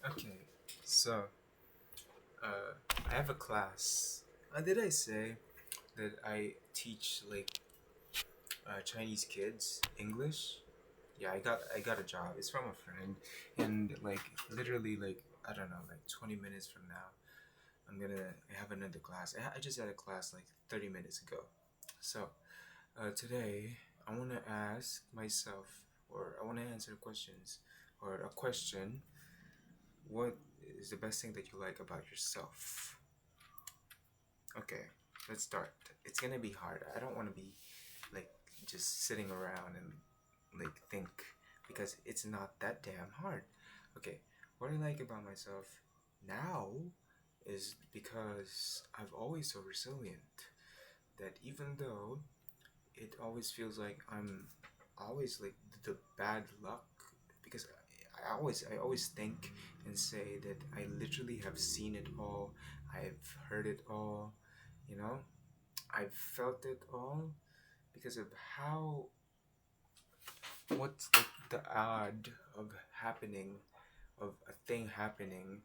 Okay, so I have a class. Did I say that I teach Chinese kids English? Yeah, I got a job. It's from a friend, and literally I don't know 20 minutes from now I have another class. I just had a class like 30 minutes ago. So today I want to ask myself, or I want to answer questions, or a question. What is the best thing that you like about yourself? Okay, let's start. It's gonna be hard. I don't want to be like just sitting around and think, because it's not that damn hard. Okay, what I like about myself now is because I've always so resilient that even though it always feels like I'm always like the bad luck, because I always think and say that I literally have seen it all, I've heard it all, you know, I've felt it all because of how what's the odd of happening of a thing happening,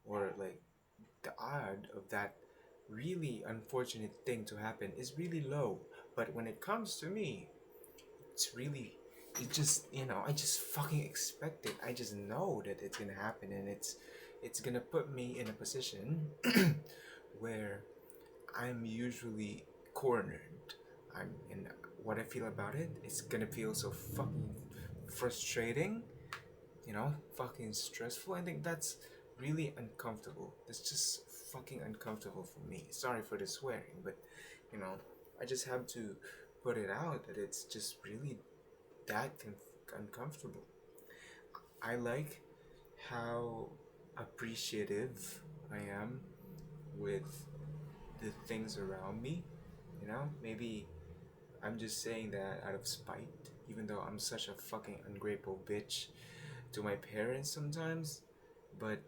or like the odd of that really unfortunate thing to happen is really low. But when it comes to me, it's really, it just, I just fucking expect it. I just know that it's gonna happen, and it's gonna put me in a position where I'm usually cornered. I'm in what I feel about it. It's gonna feel so fucking frustrating, fucking stressful. I think that's really uncomfortable. That's just fucking uncomfortable for me. Sorry for the swearing, but you know, I just have to put it out that it's just really that uncomfortable. I like how appreciative I am with the things around me. Maybe I'm just saying that out of spite, even though I'm such a fucking ungrateful bitch to my parents sometimes. But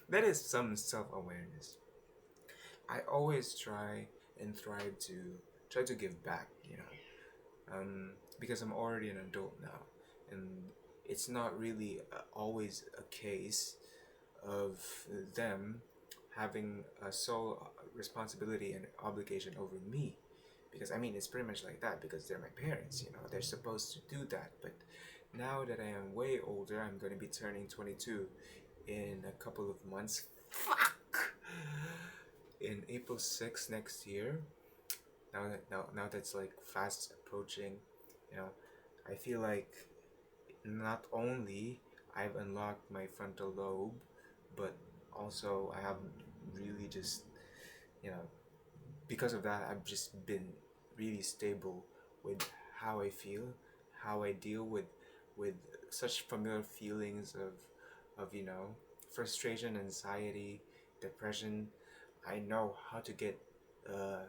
that is some self awareness. I always try to give back, because I'm already an adult now, and it's not really always a case of them having a sole responsibility and obligation over me. Because I mean, it's pretty much like that because they're my parents, they're supposed to do that. But now that I am way older, I'm going to be turning 22 in a couple of months. Fuck! In April 6th next year. Now that's like fast approaching, you know, I feel like not only I've unlocked my frontal lobe, but also I have really just, you know, because of that, I've just been really stable with how I feel, how I deal with such familiar feelings of frustration, anxiety, depression. I know uh,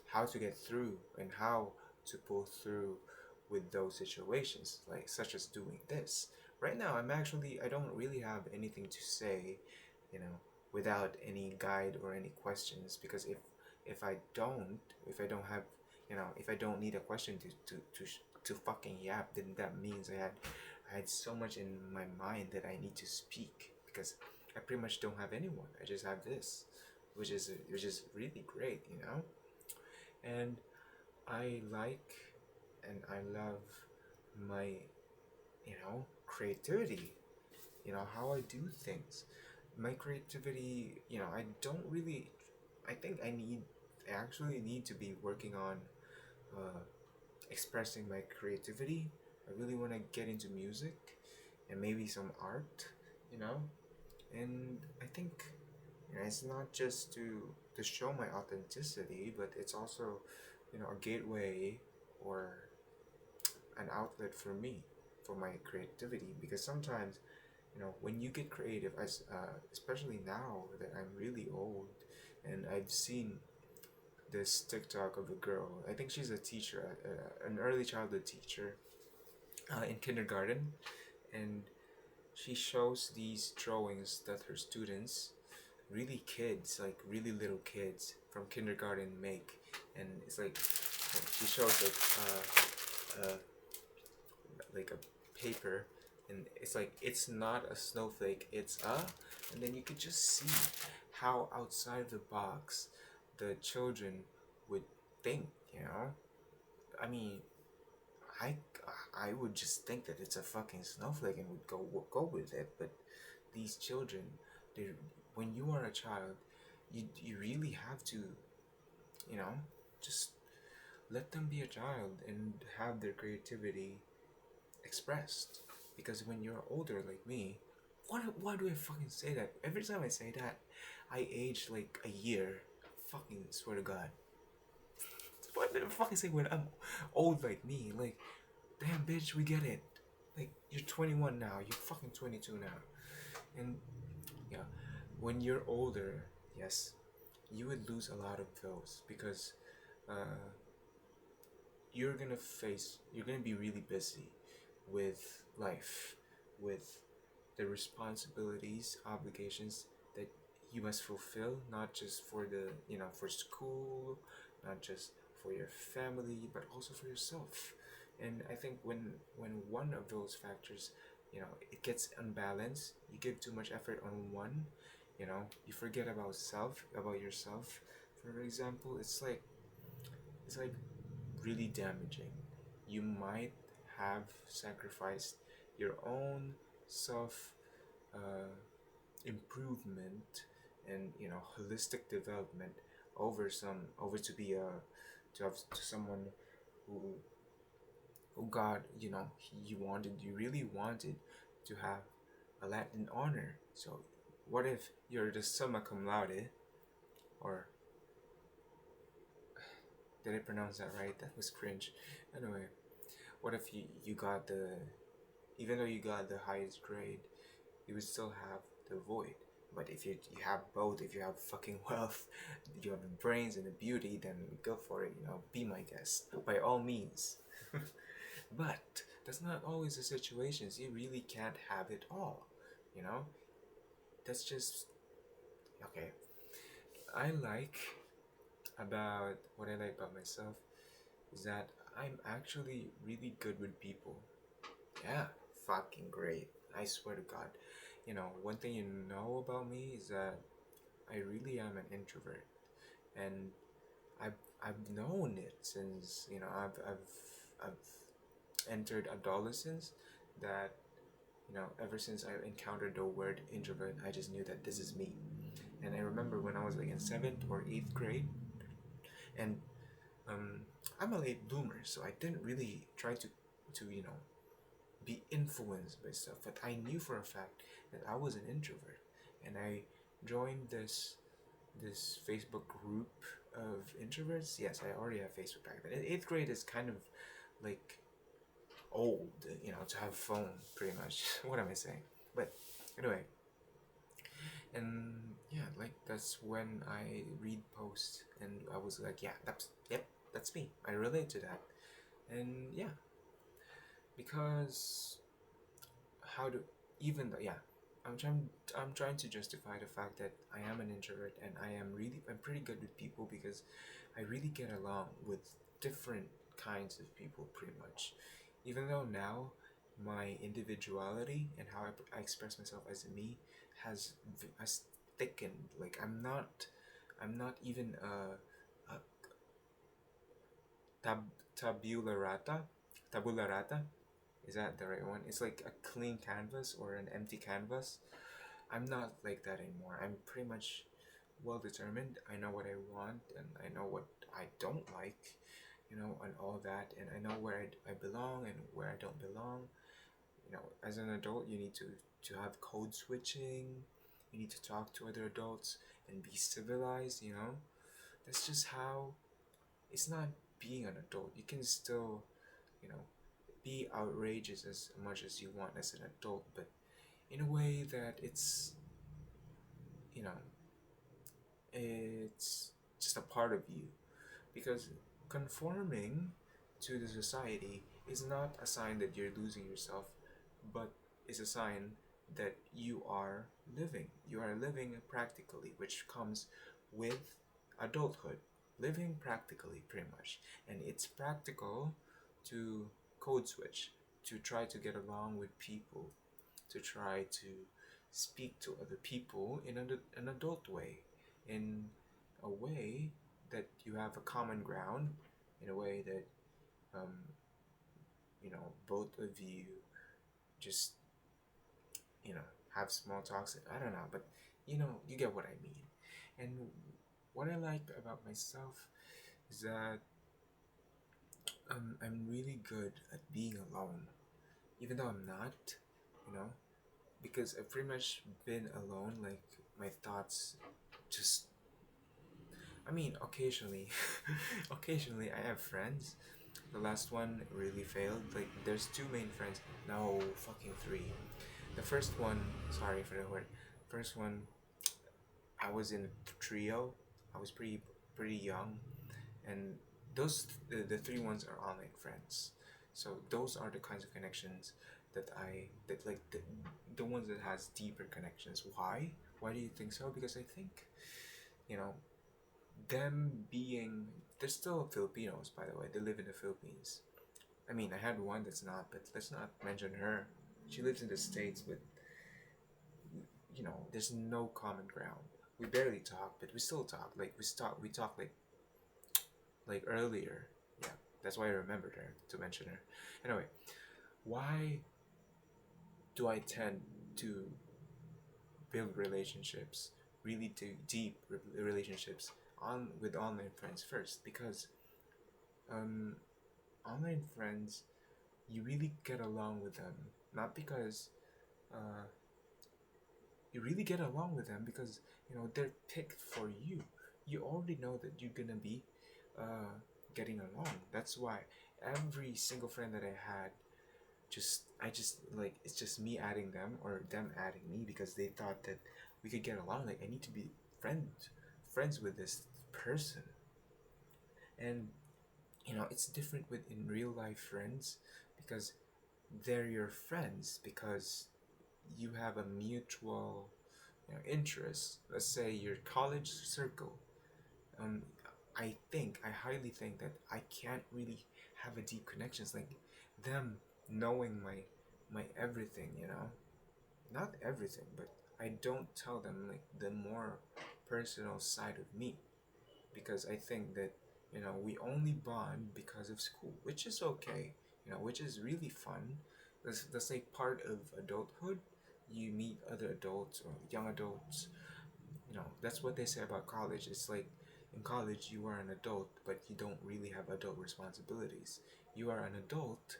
how to get through and how to pull through with those situations, like such as doing this. Right now, I don't really have anything to say, you know, without any guide or any questions, because if I don't have, if I don't need a question to fucking yap, then that means I had so much in my mind that I need to speak, because I pretty much don't have anyone. I just have this, which is really great. And I like and I love my, creativity, how I do things. My creativity, I don't really, I think I actually need to be working on uh, expressing my creativity. I really want to get into music and maybe some art, you know? And I think, it's not just to show my authenticity, but it's also, a gateway or an outlet for me, for my creativity. Because sometimes, when you get creative, as especially now that I'm really old, and I've seen this TikTok of a girl. I think she's a teacher, an early childhood teacher, in kindergarten, and she shows these drawings that her students, really kids, like really little kids from kindergarten, make. And it's like she shows like a paper And it's like it's not a snowflake, it's a, and then you could just see how outside the box the children would think, you know. I mean, I I would just think that it's a fucking snowflake and would go with it. But these children, they when you are a child, you really have to, you know, just let them be a child and have their creativity expressed. Because when you're older like me, why do I fucking say that? Every time I say that, I age like a year. Fucking swear to God. What did I fucking say when I'm old like me? Like, damn bitch, we get it. Like, you're 21 now, you're fucking 22 now. And yeah, when you're older, yes, you would lose a lot of those because uh, you're gonna be really busy with life, with the responsibilities, obligations that you must fulfill, not just for the, you know, for school, not just for your family, but also for yourself. And I think when one of those factors, you know, it gets unbalanced, you give too much effort on one, you know, you forget about yourself. For example, it's like really damaging. You might have sacrificed your own self uh, improvement and, you know, holistic development over to be a to have to someone who God, you know, you really wanted to have a Latin honor. So what if you're the summa cum laude, or did I pronounce that right? That was cringe. Anyway, what if you got the, even though you got the highest grade, you would still have the void. But if you have both, if you have fucking wealth, you have the brains and the beauty, then go for it, you know, be my guest. By all means. But that's not always the situations. You really can't have it all. You know? That's just okay. I like what I like about myself is that I'm actually really good with people. Yeah, fucking great. I swear to God. You know, one thing you know about me is that I really am an introvert, and I've known it since, you know, I've entered adolescence, that, you know, ever since I encountered the word introvert, I just knew that this is me. And I remember when I was like in seventh or eighth grade, and um, I'm a late bloomer, so I didn't really try to you know, be influenced by stuff. But I knew for a fact that I was an introvert, and I joined this Facebook group of introverts. Yes, I already have Facebook back then. Eighth grade is kind of like old, you know, to have phone pretty much. What am I saying? But anyway, and yeah, like that's when I read posts, and I was like, yeah, that's me. I relate to that, and yeah, because how do even though yeah, I'm trying to justify the fact that I am an introvert and I'm pretty good with people because I really get along with different kinds of people pretty much. Even though now my individuality and how I express myself as a me has thickened. Like I'm not even a tabula rata. Tabula rata, is that the right one? It's like a clean canvas or an empty canvas. I'm not like that anymore. I'm pretty much well determined. I know what I want and I know what I don't like, you know, and all that. And I know where I belong and where I don't belong. You know, as an adult, you need to have code switching. You need to talk to other adults and be civilized, you know. That's just how, it's not being an adult. You can still, you know, be outrageous as much as you want as an adult, but in a way that it's, you know, it's just a part of you. Because conforming to the society is not a sign that you're losing yourself, but is a sign that you are living. You are living practically, which comes with adulthood. Living practically, pretty much. And it's practical to code switch, to try to get along with people, to try to speak to other people in an adult way, in a way that you have a common ground, in a way that um, both of you just have small talks. I don't know, but you get what I mean. And what I like about myself is that I'm really good at being alone, even though I'm not, you know, because I've pretty much been alone. Like my thoughts just, I mean, occasionally, occasionally I have friends. The last one really failed. Like there's two main friends. No, fucking three. The first one, sorry for the word. First one, I was in a trio. I was pretty young, and the three ones are online friends. So those are the kinds of connections that like the ones that has deeper connections. Why? Why do you think so? Because I think you know them being they're still Filipinos, by the way. They live in the Philippines. I mean, I had one that's not, but let's not mention her. She lives in the States, but there's no common ground. We barely talk, but we still talk. Like we talk like earlier. Yeah, that's why I remembered her to mention her. Anyway, why do I tend to build relationships, really deep relationships on with online friends first? Because um, online friends, you really get along with them, not because uh, you really get along with them because they're picked for you. You already know that you're gonna be uh, getting along. That's why every single friend that I had, I just like it's just me adding them or them adding me because they thought that we could get along. Like I need to be friends with this person, and it's different with in real life friends because they're your friends because you have a mutual interest. Let's say your college circle. um I highly think that I can't really have a deep connections like them knowing my everything, not everything, but I don't tell them like the more personal side of me because I think that we only bond because of school, which is okay, which is really fun. That's like part of adulthood. You meet other adults or young adults. That's what they say about college. It's like in college you are an adult, but you don't really have adult responsibilities. You are an adult,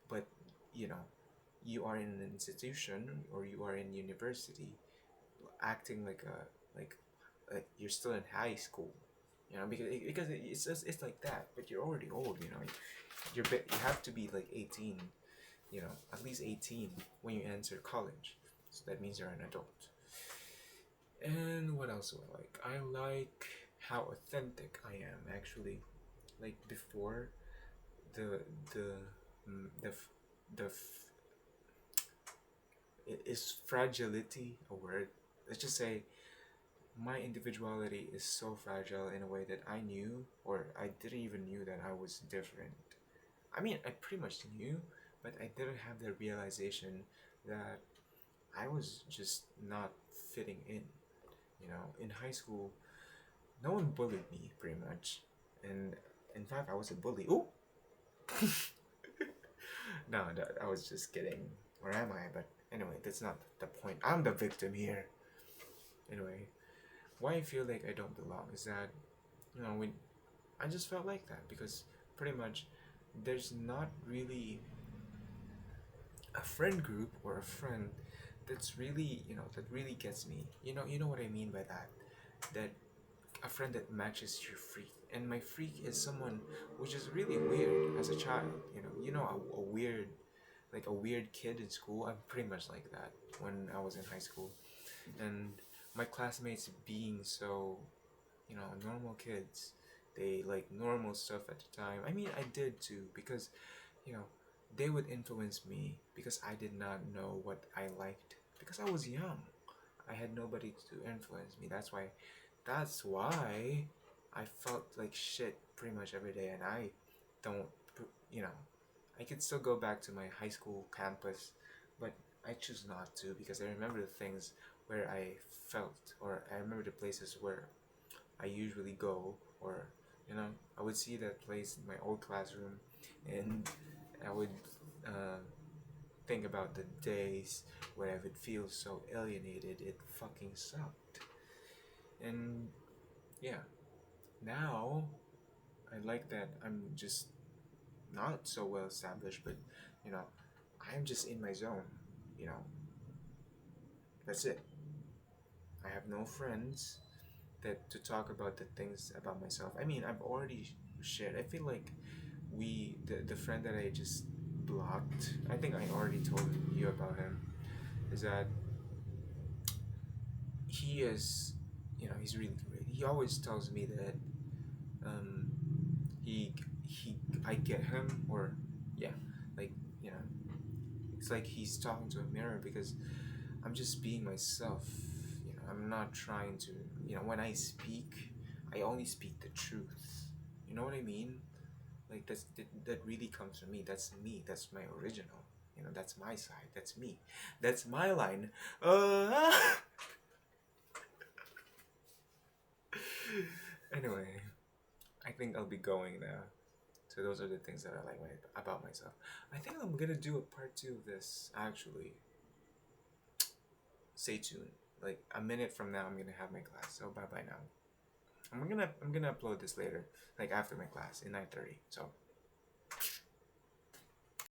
but you know you are in an institution or you are in university, acting like you're still in high school. Because it's like that, but you're already old. You have to be like 18. At least 18 when you enter college. So that means you're an adult. And what else do I like? I like how authentic I am actually. Like before, the the mm, the f- the f- is fragility a word? Let's just say my individuality is so fragile in a way that I knew or I didn't even knew that I was different. I mean, I pretty much knew, but I didn't have the realization that I was just not fitting in. In high school, no one bullied me pretty much, and in fact, I was a bully. Oh, no, I was just kidding. Where am I? But anyway, that's not the point. I'm the victim here. Anyway, why I feel like I don't belong is that when I just felt like that because pretty much there's not really a friend group or a friend that's really that really gets me. You know what I mean by that. That a friend that matches your freak. And my freak is someone which is really weird as a child. A weird like a weird kid in school. I'm pretty much like that when I was in high school, and my classmates being so normal kids. They like normal stuff at the time. I mean, I did too because you know they would influence me because I did not know what I liked because I was young. I had nobody to influence me. That's why I felt like shit pretty much every day, and I don't, you know, I could still go back to my high school campus, but I choose not to because I remember the things where I felt, or I remember the places where I usually go, or I would see that place in my old classroom, and I would uh, think about the days where I would feel so alienated. It fucking sucked. And yeah, now I like that I'm just not so well established, but you know, I'm just in my zone. You know, that's it. I have no friends that to talk about the things about myself. I mean, I've already shared. I feel like the friend that I just blocked. I think I already told you about him. Is that he is, he's really great. He always tells me that um, he he I get him, or yeah, like you know, it's like he's talking to a mirror because I'm just being myself. I'm not trying to. When I speak, I only speak the truth. You know what I mean? Like that really comes from me. That's me. That's my original. That's my side. That's me. That's my line. Uh. Anyway, I think I'll be going now. So those are the things that I like about myself. I think I'm gonna do a part two of this. Actually, stay tuned. Like a minute from now, I'm gonna have my class. So bye bye now. I'm gonna upload this later, like after my class in 9:30. So